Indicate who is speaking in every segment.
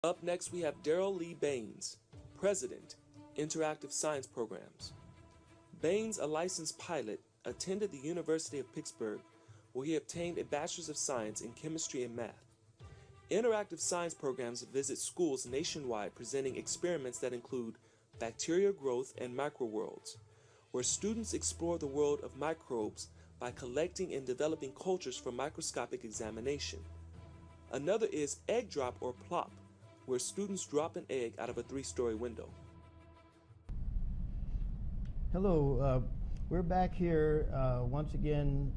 Speaker 1: Up next, we have Darryl Baynes, President, Interactive Science Programs. Baynes, a licensed pilot, attended the University of Pittsburgh, where he obtained a Bachelor's of Science in Chemistry and Math. Interactive science programs visit schools nationwide presenting experiments that include bacteria growth and microworlds, where students explore the world of microbes by collecting and developing cultures for microscopic examination. Another is Egg Drop or Plop, where students drop an egg out of a 3-story window.
Speaker 2: Hello, we're back here once again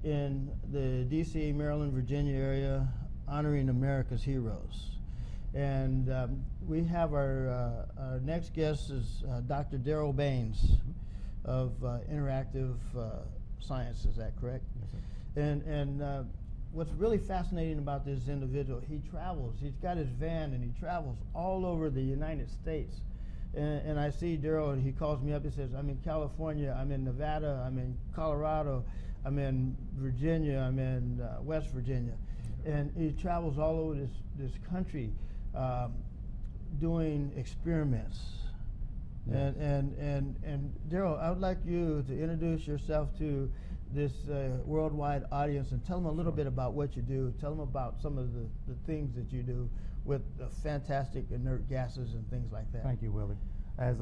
Speaker 2: in the D.C., Maryland, Virginia area, honoring America's heroes. And we have our next guest is Dr. Darryl Baynes of Interactive Science, is that correct?
Speaker 3: Yes, sir.
Speaker 2: And what's really fascinating about this individual, he travels, he's got his van and he travels all over the United States. And I see Darryl and he calls me up, he says, I'm in California, I'm in Nevada, I'm in Colorado, I'm in Virginia, I'm in West Virginia. And he travels all over this country doing experiments.
Speaker 3: Yeah.
Speaker 2: And Darryl, I would like you to introduce yourself to this worldwide audience and tell them a little bit about what you do. Tell them about some of the things that you do with fantastic inert gases and things like that.
Speaker 3: Thank you, Willie. As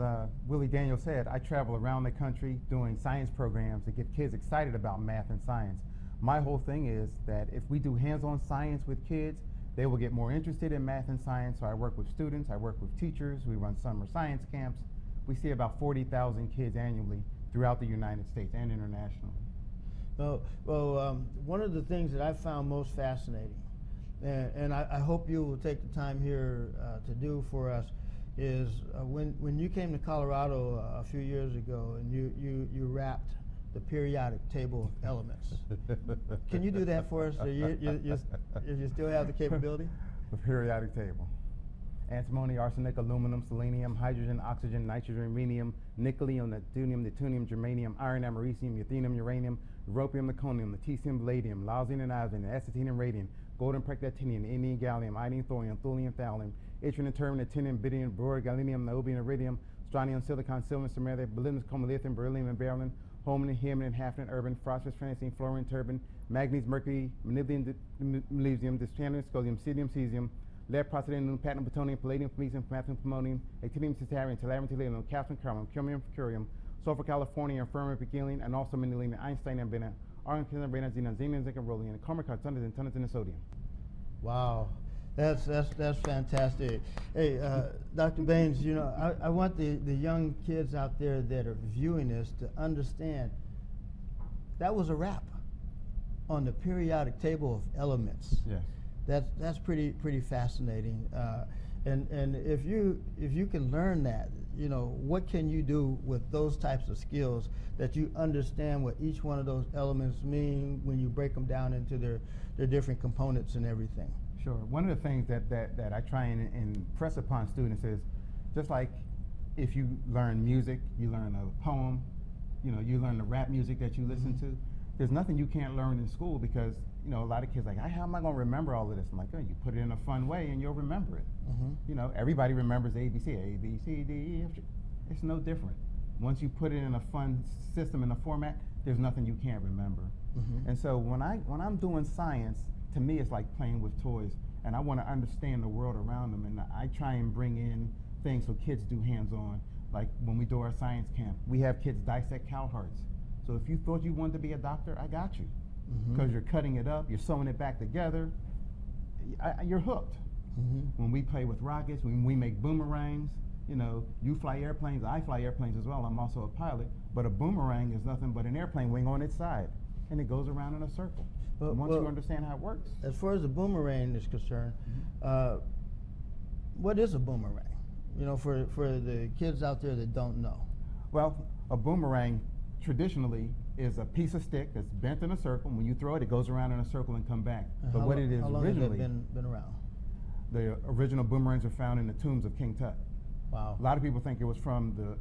Speaker 3: Willie Daniel said, I travel around the country doing science programs to get kids excited about math and science. My whole thing is that if we do hands-on science with kids, they will get more interested in math and science. So I work with students, I work with teachers, we run summer science camps. We see about 40,000 kids annually throughout the United States and internationally.
Speaker 2: Well, one of the things that I found most fascinating, and I hope you will take the time here to do for us, is when you came to Colorado a few years ago and you wrapped the periodic table of elements. Can you do that for us? You still have the capability?
Speaker 3: The periodic table. Antimony, arsenic, aluminum, selenium, hydrogen, oxygen, nitrogen, rhenium, nickel, neptunium, germanium, iron, americium, ruthenium, uranium, europium, meconium, lutetium, palladium, lysine and iodine, acetine and radium, gold and prectinium, indium, gallium, iodine, thorium, thulium, thallium, yttrium, terbium, actinium, barium, boron, gallium, niobium, iridium, strontium, silicon, silver, samarium, molybdenum, chromolethium, beryllium, and beryllium, holmium, heminen, hafnium, urban, phosphorus, francine, fluorine, turbine, manganese, mercury, molybdenum, magnesium, dysprosium, scandium, cesium, cesium, lead, praseodymium, platinum, plutonium, palladium, magnesium, magnesium, polonium, actinium, titanium, tellurium, tellurium, calcium, chromium, chromium, curium, sulfur, californium, fermium, berkelium, and also manilene, Einstein, and bena, argon, bena, xenon, xenon, zinc, and rollium, and carbon, tons and tons of sodium.
Speaker 2: Wow, that's fantastic. Hey, Dr. Baynes, you know, I want the young kids out there that are viewing this to understand that was a wrap on the periodic table of elements.
Speaker 3: Yes.
Speaker 2: That's pretty fascinating. And if you can learn that, you know, what can you do with those types of skills that you understand what each one of those elements mean when you break them down into their different components and everything?
Speaker 3: Sure. One of the things that I try and impress upon students is just like if you learn music, you learn a poem, you know, you learn the rap music that you listen to. There's nothing you can't learn in school because, you know, a lot of kids are like, how am I going to remember all of this? I'm like, oh, you put it in a fun way and you'll remember it. You know, everybody remembers ABC, A, B, C, D, E, F, G. It's no different. Once you put it in a fun system, in a format, there's nothing you can't remember. And so when I'm doing science, to me it's like playing with toys, and I want to understand the world around them, and I try and bring in things so kids do hands-on. Like when we do our science camp, we have kids dissect cow hearts. So if you thought you wanted to be a doctor, I got you. Because you're cutting it up, you're sewing it back together, you're hooked. When we play with rockets, when we make boomerangs, you know, you fly airplanes, I fly airplanes as well, I'm also a pilot, but a boomerang is nothing but an airplane wing on its side, and it goes around in a circle. Once you understand how it works.
Speaker 2: As far as the boomerang is concerned, what is a boomerang? You know, for the kids out there that don't know.
Speaker 3: Well, a boomerang traditionally is a piece of stick that's bent in a circle. When you throw it, it goes around in a circle and come back. But what it is
Speaker 2: how long
Speaker 3: originally,
Speaker 2: has it been around?
Speaker 3: The original boomerangs are found in the tombs of King Tut.
Speaker 2: Wow.
Speaker 3: A lot of people think it was from the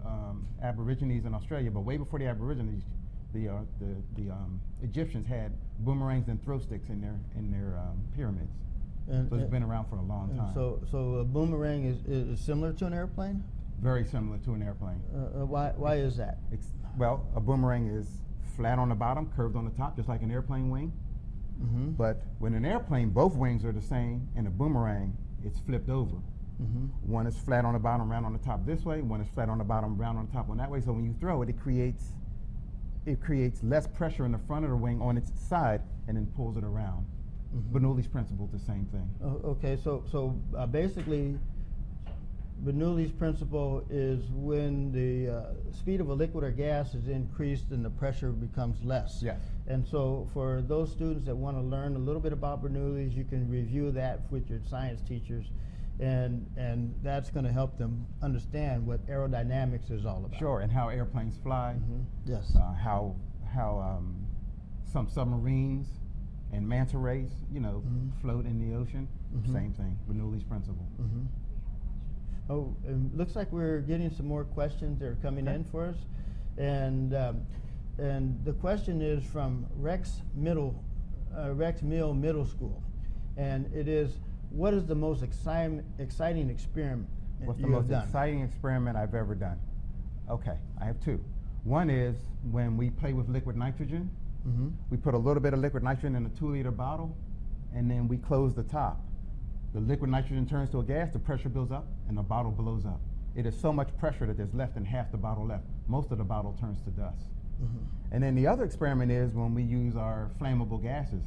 Speaker 3: Aborigines in Australia, but way before the Aborigines, the Egyptians had boomerangs and throw sticks in their pyramids. So it's been around for a long time.
Speaker 2: So a boomerang is similar to an airplane?
Speaker 3: Very similar to an airplane.
Speaker 2: Why is that?
Speaker 3: Well, a boomerang is flat on the bottom, curved on the top, just like an airplane wing.
Speaker 2: Mm-hmm.
Speaker 3: But when an airplane, both wings are the same. In a boomerang, it's flipped over.
Speaker 2: Mm-hmm.
Speaker 3: One is flat on the bottom, round on the top this way. One is flat on the bottom, round on the top on that way. So when you throw it, it creates less pressure in the front of the wing on its side, and then pulls it around.
Speaker 2: Mm-hmm.
Speaker 3: Bernoulli's principle, the same thing.
Speaker 2: Okay, so basically, Bernoulli's principle is when the speed of a liquid or gas is increased and the pressure becomes less.
Speaker 3: Yes.
Speaker 2: And so for those students that want to learn a little bit about Bernoulli's, you can review that with your science teachers, and that's going to help them understand what aerodynamics is all about.
Speaker 3: Sure, and how airplanes fly.
Speaker 2: Mm-hmm. Yes.
Speaker 3: How some submarines and manta rays,
Speaker 2: Mm-hmm.
Speaker 3: float in the ocean.
Speaker 2: Mm-hmm.
Speaker 3: Same thing, Bernoulli's principle.
Speaker 2: Mm-hmm. Oh, it looks like we're getting some more questions that are coming in for us, and the question is from Rex Mill Middle School, and it is, what is the most exciting experiment
Speaker 3: What's the
Speaker 2: you have
Speaker 3: most
Speaker 2: done?
Speaker 3: exciting experiment I've ever done? Okay, I have two. One is when we play with liquid nitrogen.
Speaker 2: Mm-hmm.
Speaker 3: We put a little bit of liquid nitrogen in a 2-liter bottle, and then we close the top. The liquid nitrogen turns to a gas, the pressure builds up, and the bottle blows up. It is so much pressure that there's less than half the bottle left. Most of the bottle turns to dust.
Speaker 2: Mm-hmm.
Speaker 3: And then the other experiment is when we use our flammable gases,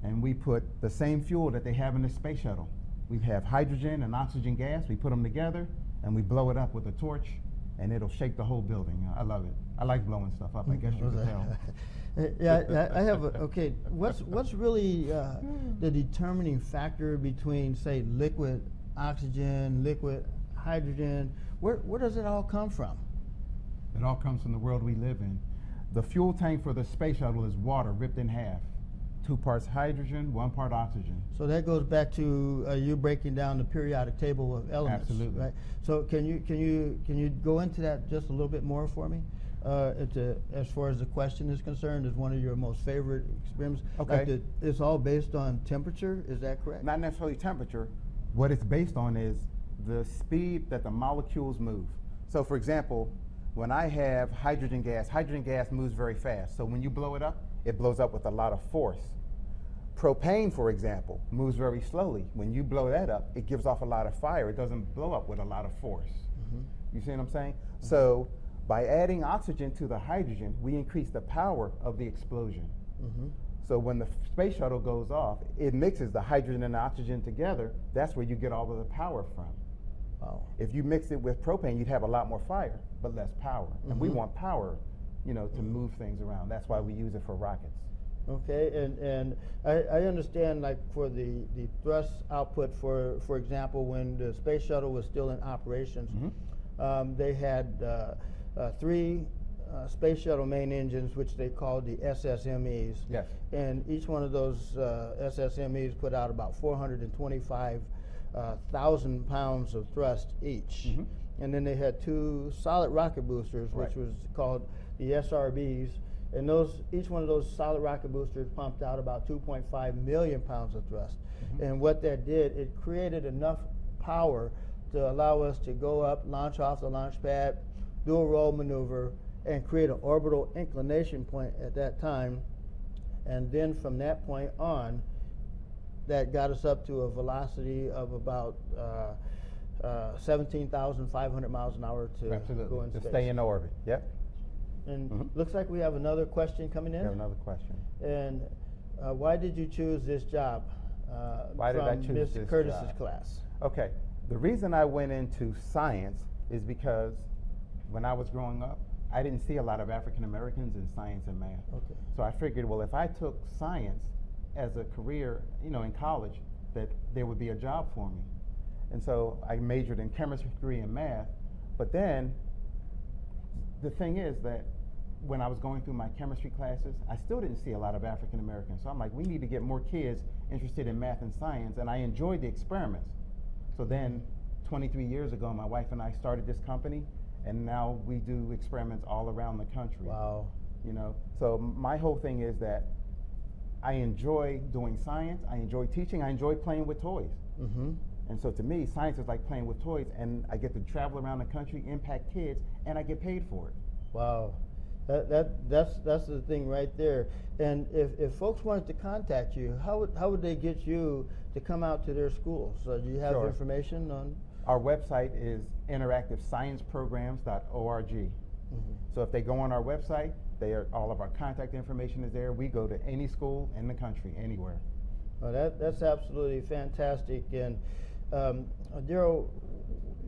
Speaker 3: and we put the same fuel that they have in the space shuttle. We have hydrogen and oxygen gas, we put them together, and we blow it up with a torch, and it'll shake the whole building. I love it. I like blowing stuff up, I guess you could tell.
Speaker 2: Yeah, I have. Okay, what's really the determining factor between, say, liquid oxygen, liquid hydrogen? Where does it all come from?
Speaker 3: It all comes from the world we live in. The fuel tank for the space shuttle is water ripped in half. 2 parts hydrogen, 1 part oxygen.
Speaker 2: So that goes back to you breaking down the periodic table of elements.
Speaker 3: Absolutely.
Speaker 2: Right. So can you go into that just a little bit more for me? As far as the question is concerned, is one of your most favorite experiments?
Speaker 3: Okay.
Speaker 2: Like it's all based on temperature. Is that correct?
Speaker 3: Not necessarily temperature. What it's based on is the speed that the molecules move. So for example, when I have hydrogen gas moves very fast. So when you blow it up, it blows up with a lot of force. Propane, for example, moves very slowly. When you blow that up, it gives off a lot of fire. It doesn't blow up with a lot of force.
Speaker 2: Mm-hmm.
Speaker 3: You see what I'm saying? Mm-hmm. So by adding oxygen to the hydrogen, we increase the power of the explosion.
Speaker 2: Mm-hmm.
Speaker 3: So when the space shuttle goes off, it mixes the hydrogen and the oxygen together. That's where you get all of the power from.
Speaker 2: Wow.
Speaker 3: If you mix it with propane, you'd have a lot more fire, but less power. And we want power, to move things around. That's why we use it for rockets.
Speaker 2: Okay, and I understand, like, for the thrust output, for example, when the space shuttle was still in operations, they had 3 space shuttle main engines, which they called the SSMEs.
Speaker 3: Yes.
Speaker 2: And each one of those SSMEs put out about 425,000 pounds of thrust each.
Speaker 3: Mm-hmm.
Speaker 2: And then they had 2 solid rocket boosters, which was called the SRBs. And each one of those solid rocket boosters pumped out about 2.5 million pounds of thrust. Mm-hmm. And what that did, it created enough power to allow us to go up, launch off the launch pad, do a roll maneuver, and create an orbital inclination point at that time. And then from that point on, that got us up to a velocity of about 17,500 miles an hour to go in space.
Speaker 3: To stay in orbit. Yep.
Speaker 2: And looks like we have another question coming in.
Speaker 3: We have another question.
Speaker 2: And why did you choose this job
Speaker 3: Why did I
Speaker 2: from
Speaker 3: choose
Speaker 2: Miss
Speaker 3: this
Speaker 2: Curtis's
Speaker 3: job?
Speaker 2: class?
Speaker 3: Okay. The reason I went into science is because when I was growing up, I didn't see a lot of African Americans in science and math.
Speaker 2: Okay.
Speaker 3: So I figured, well, if I took science as a career, in college, that there would be a job for me. And so I majored in chemistry and math. But then the thing is that when I was going through my chemistry classes, I still didn't see a lot of African Americans. So I'm like, we need to get more kids interested in math and science. And I enjoyed the experiments. So then 23 years ago, my wife and I started this company. And now we do experiments all around the country.
Speaker 2: Wow.
Speaker 3: So my whole thing is that I enjoy doing science, I enjoy teaching, I enjoy playing with toys.
Speaker 2: Mm-hmm.
Speaker 3: And so to me, science is like playing with toys, and I get to travel around the country, impact kids, and I get paid for it.
Speaker 2: Wow, that's the thing right there. And if folks wanted to contact you, how would they get you to come out to their schools? Do you have
Speaker 3: Sure.
Speaker 2: information on?
Speaker 3: Our website is interactivescienceprograms.org.
Speaker 2: Mm-hmm.
Speaker 3: So if they go on our website, all of our contact information is there. We go to any school in the country, anywhere.
Speaker 2: Well, that's absolutely fantastic. And Darryl,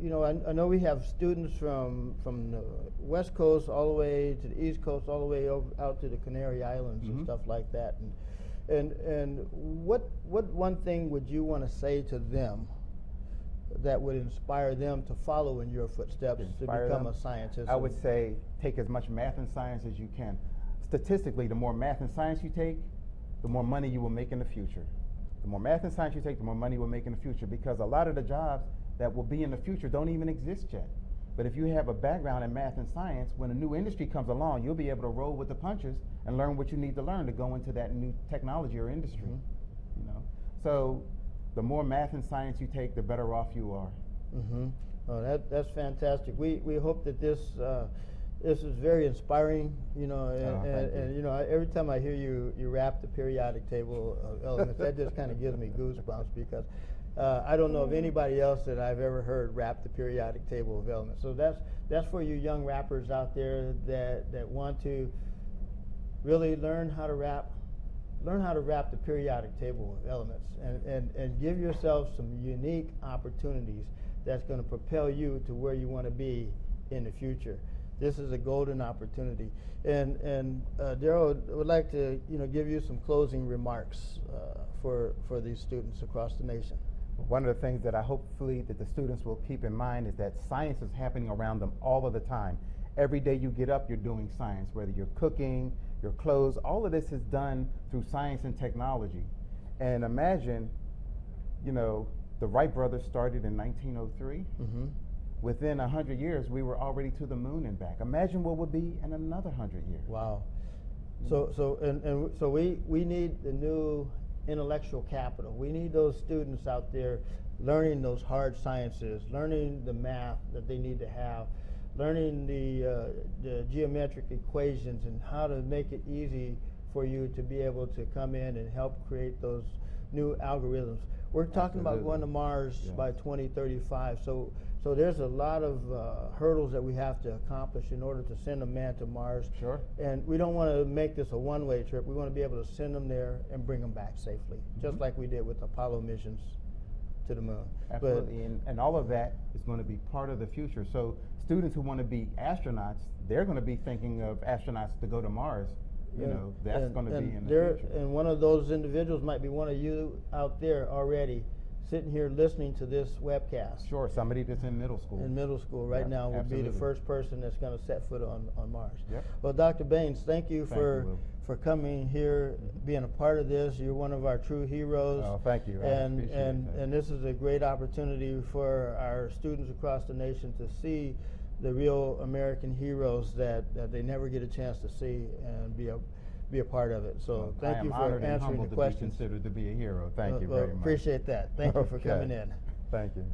Speaker 2: you know, I know we have students from the West Coast all the way to the East Coast, all the way out to the Canary Islands and stuff like that. And what one thing would you want to say to them that would inspire them to follow in your footsteps to become a scientist?
Speaker 3: I would say take as much math and science as you can. Statistically, the more math and science you take, the more money you will make in the future. The more math and science you take, the more money you will make in the future, because a lot of the jobs that will be in the future don't even exist yet. But if you have a background in math and science, when a new industry comes along, you'll be able to roll with the punches and learn what you need to learn to go into that new technology or industry.
Speaker 2: Mm-hmm.
Speaker 3: You know, so the more math and science you take, the better off you are.
Speaker 2: Mm-hmm. Oh, that's fantastic. We hope that this is very inspiring. You know, and you know, every time I hear you rap the periodic table of elements, that just kind of gives me goosebumps, because I don't know of anybody else that I've ever heard rap the periodic table of elements. So that's for you young rappers out there that want to really learn how to rap the periodic table of elements, and give yourself some unique opportunities that's going to propel you to where you want to be in the future. This is a golden opportunity. And Darryl, would like to give you some closing remarks for these students across the nation.
Speaker 3: One of the things that I hopefully that the students will keep in mind is that science is happening around them all of the time. Every day you get up, you're doing science, whether you're cooking, your clothes, all of this is done through science and technology. And imagine, the Wright brothers started in 1903.
Speaker 2: Mm-hmm.
Speaker 3: Within 100 years, we were already to the moon and back. Imagine what would be in another 100 years.
Speaker 2: Wow. So we need the new intellectual capital. We need those students out there learning those hard sciences, learning the math that they need to have, learning the geometric equations and how to make it easy for you to be able to come in and help create those new algorithms. We're talking about going to Mars by 2035. So there's a lot of hurdles that we have to accomplish in order to send a man to Mars.
Speaker 3: Sure.
Speaker 2: And we don't want to make this a one-way trip. We want to be able to send them there and bring them back safely, just like we did with Apollo missions to the moon.
Speaker 3: Absolutely, and all of that is going to be part of the future. So students who want to be astronauts, they're going to be thinking of astronauts to go to Mars. That's going to be in the future.
Speaker 2: And one of those individuals might be one of you out there already sitting here listening to this webcast.
Speaker 3: Sure, somebody that's in middle school.
Speaker 2: In middle school right now would be the first person that's going to set foot on Mars.
Speaker 3: Yep.
Speaker 2: Well, Dr. Baynes, thank you for coming here, being a part of this. You're one of our true heroes.
Speaker 3: Oh, thank you.
Speaker 2: And this is a great opportunity for our students across the nation to see the real American heroes that they never get a chance to see and be a part of it. So thank you for answering the questions.
Speaker 3: To be considered to be a hero. Thank you very much.
Speaker 2: Appreciate that. Thank you for coming in.
Speaker 3: Thank you.